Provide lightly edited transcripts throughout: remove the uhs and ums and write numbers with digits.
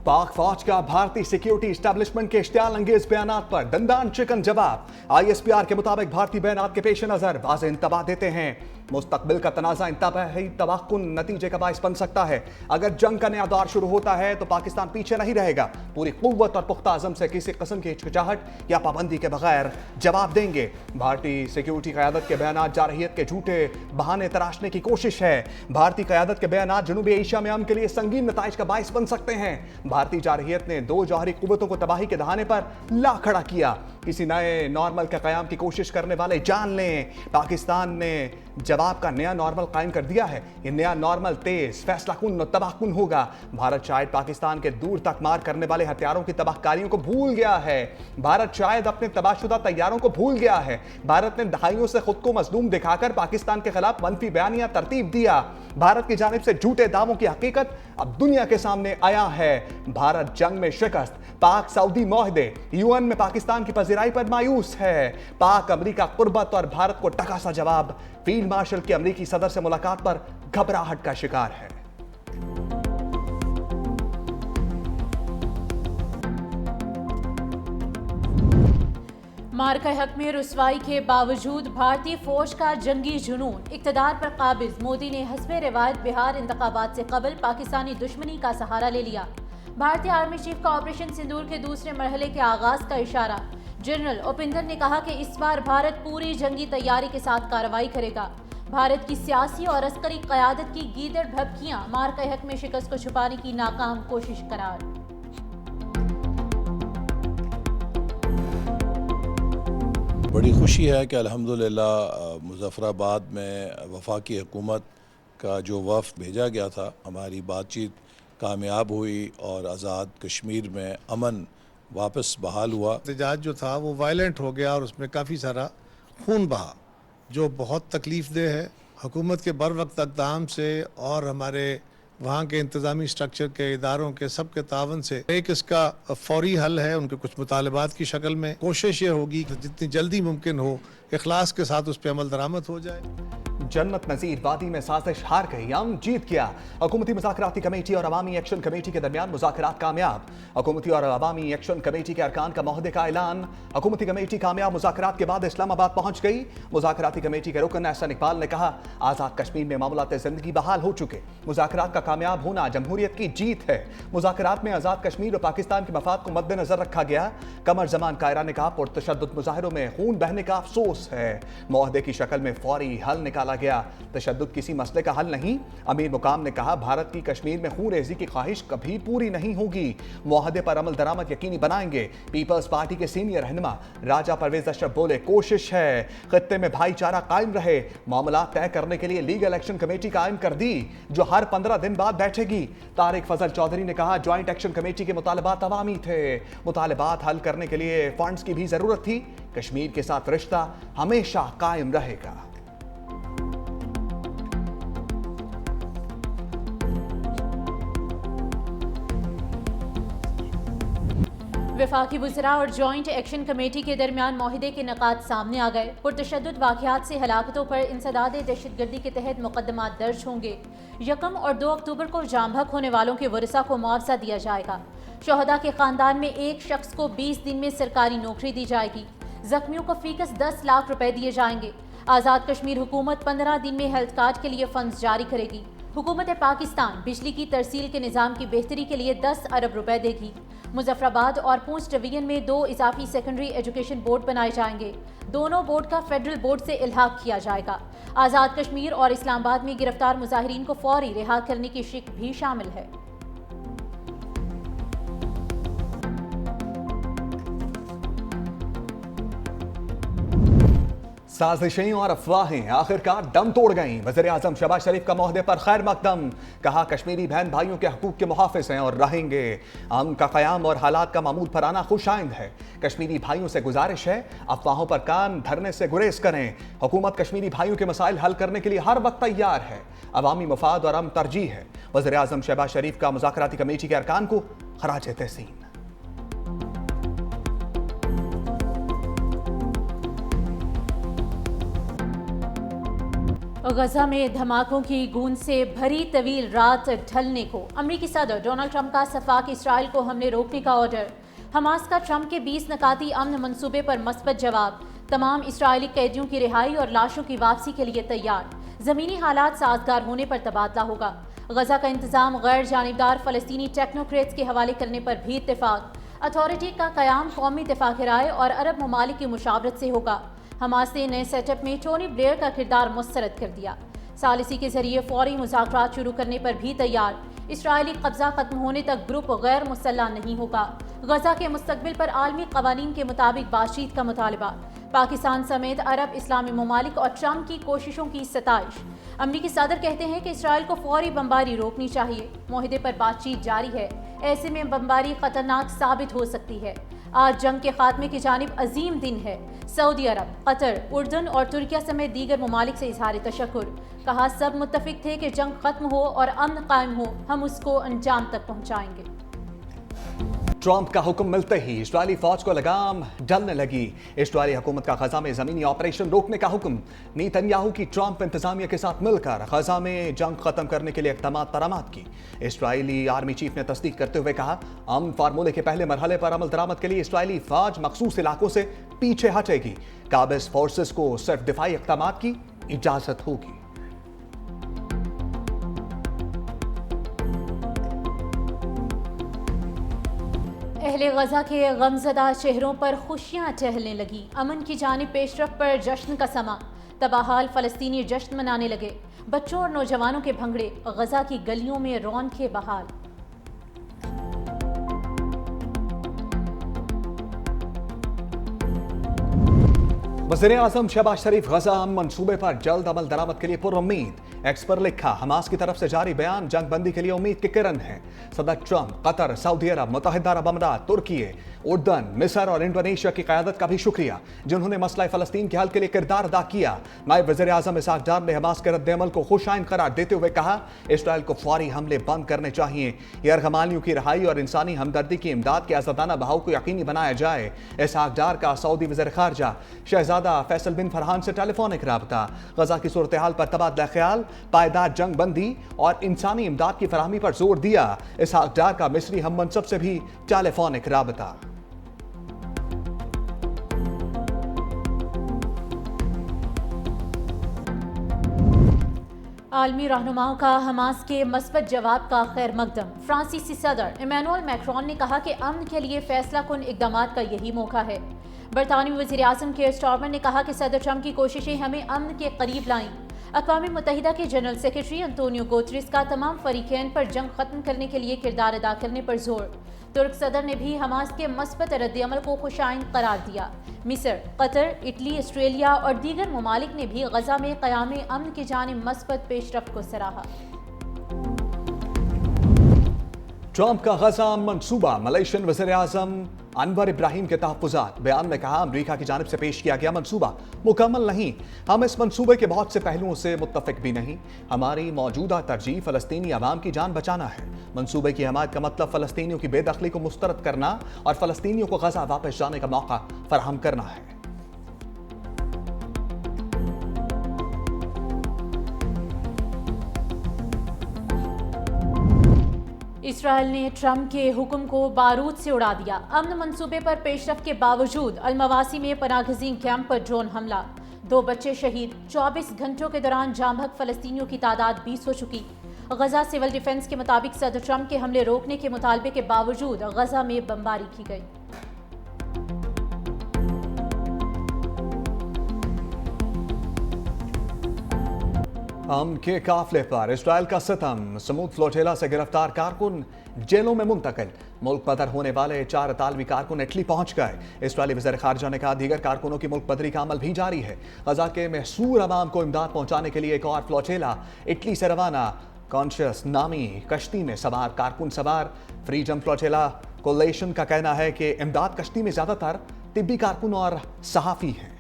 पाक फौज का भारतीय सिक्योरिटी एस्टैब्लिशमेंट के इश्तियाल अंगेज बयानात पर दंदान चिकन जवाब। ISPR के मुताबिक भारतीय बयानात के पेश नजर वाज़ेह इंतबाह देते हैं, मुस्तकबिल का तनाज़ा इंतबाही तवक्कुन नतीजे का बाइस बन सकता है। अगर जंग का नया दौर शुरू होता है तो पाकिस्तान पीछे नहीं रहेगा, पूरी कुव्वत और पुख्ता अज़म से किसी किस्म की हिचकिचाहट या पाबंदी के बगैर जवाब देंगे। भारतीय सिक्योरिटी क़यादत के बयानात जारहियत के झूठे बहाने तराशने की कोशिश है। भारतीय क़यादत के बयानात जनूबी एशिया में अमन के लिए संगीन नताइज का बाइस बन सकते हैं। भारतीय जारहियत ने दो जौहरी कुव्वतों को तबाही के दहाने पर ला खड़ा किया। किसी नए नॉर्मल के क़याम की कोशिश करने वाले जान लें, पाकिस्तान ने जवाब का नया नॉर्मल कायम कर दिया है। ये नया नॉर्मल तेज, फैसलाकुन और तबाहकुन होगा। भारत शायद पाकिस्तान के दूर तक मार करने वाले हथियारों की तबाहकारियों को भूल गया है। भारत शायद अपने तबाहशुदा तैयारों को भूल गया है। भारत ने दहाइयों से खुद को मजलूम दिखाकर पाकिस्तान के खिलाफ मनफी बयानियां तरतीब दिया। भारत की जानिब से झूठे दावों की हकीकत अब दुनिया के सामने आया है। भारत जंग में शिकस्त, पाक सऊदी मुआहदे, UN में पाकिस्तान की पजीराई पर मायूस है। पाक अमरीका कुर्बत और भारत को टका सा जवाब। फील्ड मार्शल की अमरीकी सदर से मुलाकात पर घबराहट का शिकार है। मार्का हक में रुसवाई के बावजूद भारतीय फौज का जंगी जुनून, इक़्तिदार पर काबिज मोदी ने हस्बे रिवायत बिहार इंतखाबात से कबल पाकिस्तानी दुश्मनी का सहारा ले लिया। भारतीय आर्मी चीफ का ऑपरेशन सिंदूर के दूसरे मरहले के आगाज का इशारा। जनरल उपिंदर ने कहा कि इस बार भारत पूरी जंगी तैयारी के साथ कार्रवाई करेगा। भारत की सियासी और अस्करी क़यादत की गीदड़ भभकियां मार्का हक में शिकस्त को छुपाने की नाकाम कोशिश करार। बड़ी खुशी है कि अल्हम्दुलिल्लाह मुज़फ़्फ़राबाद में वफाकी हुकूमत का जो वफ़द भेजा गया था, हमारी बातचीत कामयाब हुई और आज़ाद कश्मीर में अमन वापस बहाल हुआ। एहतजाज जो था वो वायलेंट हो गया और उसमें काफ़ी सारा खून बहा, जो बहुत तकलीफ़ देह है। हुकूमत के बर वक्त इक़दाम से और हमारे वहाँ के इंतज़ामी स्ट्रक्चर के इदारों के सब के तावन से एक इसका फौरी हल है। उनके कुछ मुतालबात की शक्ल में कोशिश ये होगी कि जितनी जल्दी मुमकिन हो इखलास के साथ उस पर अमल दरामद हो जाए। जन्नत नज़ीर वादी में साजिश हार गई, हम जीत गया। हुकूमती मुज़ाकराती कमेटी और अवामी एक्शन कमेटी के दरमियान मुज़ाकरात कामयाब। हुकूमती और अवामी एक्शन कमेटी के अरकान का मुआहदे का ऐलान। हुकूमती कमेटी कामयाब मुज़ाकरात के बाद इस्लामाबाद पहुँच गई। मुज़ाकराती कमेटी के रुकन एहसन इकबाल ने कहा, आज़ाद कश्मीर में मामलात ज़िंदगी बहाल हो चुके। मुज़ाकरात का कामयाब होना जमहूरियत की जीत है। मुज़ाकरात में आज़ाद कश्मीर और पाकिस्तान के मफाद को मद्देनजर रखा गया। कमर जमान कायरा ने कहा, पुरतशद्दुद मुजाहिरों में खून बहने का अफसोस है। मुआहदे की शक्ल में फौरी हल निकाला गया, तशद्दुद किसी मसले का हल नहीं। अमीर मुकाम ने कहा, भारत की कश्मीर में खून रेजी की ख्वाहिश कभी पूरी नहीं होगी। मुआहदे पर अमल दरामद यकीनी बनाएंगे। पीपल्स पार्टी के सीनियर रहनुमा राजा परवेज अशरफ बोले, कोशिश है खित्ते में भाईचारा कायम रहे। मामला तय करने के लिए लीगल एक्शन कमेटी कायम कर दी, जो हर 15 दिन बाद बैठेगी। तारिक फजल चौधरी ने कहा, ज्वाइंट एक्शन कमेटी के मुतालबात अवामी थे। मुतालबात हल करने के लिए फंड्स की भी जरूरत थी। कश्मीर के साथ रिश्ता हमेशा कायम रहेगा। वफाकी वज़रा और जॉइंट एक्शन कमेटी के दरमियान मुआहदे के नकात सामने आ गए। पुरतशद्दुद वाक़यात से हलाकतों पर इंसदाद दहशतगर्दी के तहत मुकदमात दर्ज होंगे। 1 और 2 अक्टूबर को जाम बहक होने वालों के वरिसा को मुआवजा दिया जाएगा। शहदा के ख़ानदान में एक शख्स को 20 दिन में सरकारी नौकरी दी जाएगी। जख्मियों को फीकस 10 लाख रुपए दिए जाएंगे। आज़ाद कश्मीर हुकूमत 15 दिन में हेल्थ कार्ड के लिए फंड्स जारी करेगी। हुकूमत पाकिस्तान बिजली की तरसील के निज़ाम की बेहतरी के लिए 10 अरब रुपए देगी। मुजफ्फराबाद और पूंछ डिवीजन में 2 इजाफी सेकेंडरी एजुकेशन बोर्ड बनाए जाएंगे। दोनों बोर्ड का फेडरल बोर्ड से इल्हाक किया जाएगा। आज़ाद कश्मीर और इस्लामाबाद में गिरफ्तार मुजाहिरीन को फौरी रिहा करने की शिक भी शामिल है। साजिशें और अफवाहें आखिरकार दम तोड़ गईं। वज़ीर-ए-आज़म शहबाज शरीफ का मुआहदे पर खैर मकदम। कहा, कश्मीरी बहन भाइयों के हकूक़ के मुहाफ़िज़ हैं और रहेंगे। अमन का क़याम और हालात का मामूल पर आना खुशाइंद है। कश्मीरी भाइयों से गुजारिश है, अफवाहों पर कान धरने से गुरेज करें। हुकूमत कश्मीरी भाइयों के मसाइल हल करने के लिए हर वक्त तैयार है। अवामी मफाद और अमन तरजीह है। वज़ीर-ए-आज़म शहबाज शरीफ का मुज़ाकराती कमेटी के अरकान को खराज तहसीन। गजा में धमाकों की गूंज से भरी तवील रात ढलने को अमरीकी सदर डोनाल्ड ट्रंप का सफाक इसराइल को हमले रोकने का ऑर्डर। हमास का ट्रंप के 20 नकाती अमन मंसूबे पर मस्बत जवाब। तमाम इस्राएली कैदियों की रिहाई और लाशों की वापसी के लिए तैयार। ज़मीनी हालात साजगार होने पर तबादला होगा। गजा का इंतजाम गैर जानिबदार फ़लस्तीनी टेक्नोक्रेट्स के हवाले करने पर भी इत्तेफाक। अथॉरिटी का क़याम कौमी इत्तेफाक राय और अरब ममालिक की मुशावरत से होगा। हमास ने नए सेटअप में टोनी ब्लेयर का किरदार मुस्तरद कर दिया। सालिसी के जरिए फौरी मुज़ाकरात शुरू करने पर भी तैयार। इसराइली कब्जा खत्म होने तक ग्रुप गैर मुसल्लह नहीं होगा। गजा के मुस्तकबिल पर आलमी कवानीन के मुताबिक बातचीत का मुतालबा। पाकिस्तान समेत अरब इस्लामी ममालिक और ट्रंप की कोशिशों की सताइश। अमरीकी सदर कहते हैं कि इसराइल को फौरी बमबारी रोकनी चाहिए। मुआहदे पर बातचीत जारी है, ऐसे में बमबारी खतरनाक साबित हो सकती है। आज जंग के खात्मे की जानिब अजीम दिन है। सऊदी अरब, कतर, उर्दन और तुर्किया समेत दीगर ममालिक से इजहार तशक्कुर। कहा सब मुत्तफिक थे कि जंग खत्म हो और अमन कायम हो, हम उसको अंजाम तक पहुंचाएंगे। ट्रंप का हुक्म मिलते ही इस्राएली फौज को लगाम डलने लगी। इस्राएली हुकूमत का गजा में जमीनी ऑपरेशन रोकने का हुक्म। नेतन्याहू की ट्रंप इंतजामिया के साथ मिलकर गजा में जंग खत्म करने के लिए इक़दामात बरामद की। इस्राएली आर्मी चीफ ने तस्दीक करते हुए कहा, अमन फार्मूले के पहले मरहले पर अमल दरामद के लिए इस्राएली फौज मखसूस इलाकों से पीछे हटेगी। काबिज फोर्सेस को सिर्फ दिफाई इक़दामात की इजाजत होगी। अहले गजा के गमज़दा चेहरों पर खुशियां टहलने लगी। अमन की जानिब पेशरफ पर जश्न का समा। तबाहाल फ़लस्तीनी जश्न मनाने लगे। बच्चों और नौजवानों के भंगड़े। गजा की गलियों में रौनकें बहाल। वज़ीर-ए-आज़म शहबाज शरीफ गजा मंसूबे पर जल्द अमल दरामद के लिए पुरुम्मीद। एक्स पर लिखा, हमास की तरफ से जारी बयान जंग बंदी के लिए उम्मीद की किरण है। सदर ट्रंप कतर, सऊदी अरब, मुत्तहिदा अरब अमीरात, तुर्की, उर्दन, मिस्र और इंडोनेशिया की क़यादत का भी शुक्रिया, जिन्होंने मसला फ़लस्तीन के हल के लिए किरदार अदा किया। नायब वज़ीर-ए-आज़म इसहाक डार ने हमास के रद्द-ए-अमल को खुशाइन करार देते हुए कहा, इसराइल को फौरी हमले बंद करने चाहिए। यरगमालियों की रिहाई और इंसानी हमदर्दी की इमदाद के आज़ादाना बहाव को यकीनी बनाया जाए। इसहाक डार का सऊदी वज़ीर ख़ारजा शहज़ादा फैसल बिन फरहान से टेलीफोनिक राबता। गजा की सूरत हाल पर तबादला ख्याल, पायदार जंग बंदी और इंसानी इमदाद की फराहमी पर जोर दिया। इसहाक डार का मिस्री हम मनसब से भी टेलीफोनिक राबता। आलमी रहनुमाओं का हमास के मस्बत जवाब का खैर मकदम। फ्रांसीसी सदर इमैनुअल मैक्रोन ने कहा कि अमन के लिए फैसला कुन इक़दामात का यही मौका है। बरतानवी वज़ीर-ए-आज़म केयर स्टारमर ने कहा कि सदर ट्रंप की कोशिशें हमें अमन के करीब लाईं। अक़वाम मुत्तहिदा के जनरल सेक्रेटरी अंतोनियो गुतेरेस का तमाम फरीक़ैन पर जंग खत्म करने के लिए किरदार अदा करने पर जोर। तुर्क सदर ने भी हमास के मस्बत रद्द-ए-अमल को खुशाइन करार दिया। मिस्र, कतर, इटली, ऑस्ट्रेलिया और दीगर ममालिक ने भी गजा में क़याम अमन की जानिब मस्बत पेशरफ्त को सराहा। ट्रंप का गजा मंसूबा। मलेशियन वज़ीर-ए-आज़म अनवर इब्राहिम के तहफ़्फ़ुज़ात। बयान में कहा, अमरीका की जानिब से पेश किया गया मंसूबा मुकम्मल नहीं। हम इस मंसूबे के बहुत से पहलुओं से मुत्तफ़िक भी नहीं। हमारी मौजूदा तरजीह फ़लस्तीनी अवाम की जान बचाना है। मंसूबे की हमायत का मतलब फ़लस्तीनियों की बेदखली को मुस्तरद करना और फ़लस्तीनियों को गजा वापस जाने का मौका फराहम करना है। इसराइल ने ट्रंप के हुक्म को बारूद से उड़ा दिया। अमन मंसूबे पर पेशरफ्त के बावजूद अलमवासी में पनाहगज़ीन कैंप पर ड्रोन हमला। 2 बच्चे शहीद। 24 घंटों के दौरान जामबहक फ़लस्तीनियों की तादाद 20 हो चुकी। गजा सिविल डिफेंस के मुताबिक सदर ट्रंप के हमले रोकने के मुतालबे के बावजूद गजा में बमबारी की गई। अमन के काफिले पर इसराइल का सितम। समूद फ्लोटेला से गिरफ्तार कारकुन जेलों में मुंतकिल। मुल्क बदर होने वाले 4 इतालवी कारकुन इटली पहुंच गए। इसराइली वज़ीर ख़ारजा ने कहा, दीगर कारकुनों की मुल्क बदरी का अमल भी जारी है। गजा के महसूर अवाम को इमदाद पहुंचाने के लिए एक और फ्लोटेला इटली से रवाना। कॉन्शियस नामी कश्ती में सवार कारकुन सवार फ्रीडम फ्लोटेला कोलेशन का कहना है कि इमदाद कश्ती में ज़्यादातर तिब्बी कारकुन और सहाफ़ी हैं।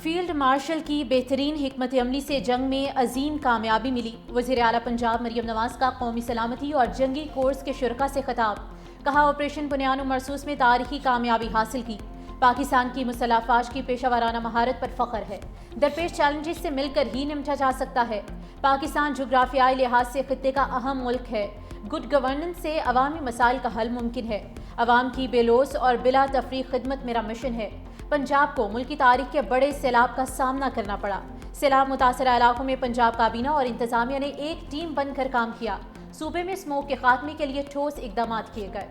फील्ड मार्शल की बेहतरीन हिकमत अमली से जंग में अजीम कामयाबी मिली। वज़ीर आला पंजाब मरियम नवाज का कौमी सलामती और जंगी कोर्स के शुरका से खिताब। کہا آپریشن بنیان و مرصوص میں تاریخی کامیابی حاصل کی، پاکستان کی مسلح افواج کی پیشہ ورانہ مہارت پر فخر ہے، درپیش چیلنجز سے مل کر ہی نمٹا جا سکتا ہے۔ پاکستان جغرافیائی لحاظ سے خطے کا اہم ملک ہے، گڈ گورننس سے عوامی مسائل کا حل ممکن ہے، عوام کی بے لوث اور بلا تفریق خدمت میرا مشن ہے۔ پنجاب کو ملکی تاریخ کے بڑے سیلاب کا سامنا کرنا پڑا، سیلاب متاثرہ علاقوں میں پنجاب کابینہ اور انتظامیہ نے ایک ٹیم بن کر کام کیا، صوبے میں اسموک کے خاتمے کے لیے ٹھوس اقدامات کیے گئے۔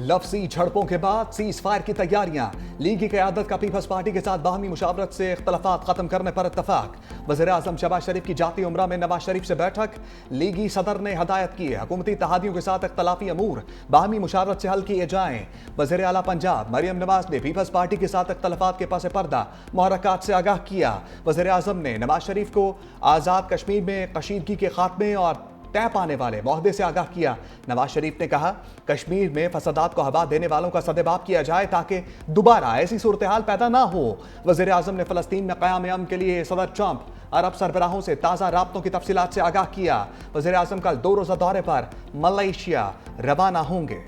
لفظی جھڑپوں کے بعد سیز فائر کی تیاریاں، لیگی قیادت کا پیپلز پارٹی کے ساتھ باہمی مشاورت سے اختلافات ختم کرنے پر اتفاق۔ وزیر اعظم شہباز شریف کی جاتی عمرہ میں نواز شریف سے بیٹھک، لیگی صدر نے ہدایت کی حکومتی اتحادیوں کے ساتھ اختلافی امور باہمی مشاورت سے حل کیے جائیں۔ وزیر اعلیٰ پنجاب مریم نواز نے پیپلز پارٹی کے ساتھ اختلافات کے پس پردہ محرکات سے آگاہ کیا۔ وزیر اعظم نے نواز شریف کو آزاد کشمیر میں کشیدگی کے خاتمے اور طے پانے والے معاہدے سے آگاہ کیا۔ نواز شریف نے کہا کشمیر میں فسادات کو ہوا دینے والوں کا سدباب کیا جائے تاکہ دوبارہ ایسی صورتحال پیدا نہ ہو۔ وزیر اعظم نے فلسطین میں قیام امن کے لیے صدر ٹرمپ عرب سربراہوں سے تازہ رابطوں کی تفصیلات سے آگاہ کیا۔ وزیر اعظم کل 2 روزہ دورے پر ملائیشیا روانہ ہوں گے۔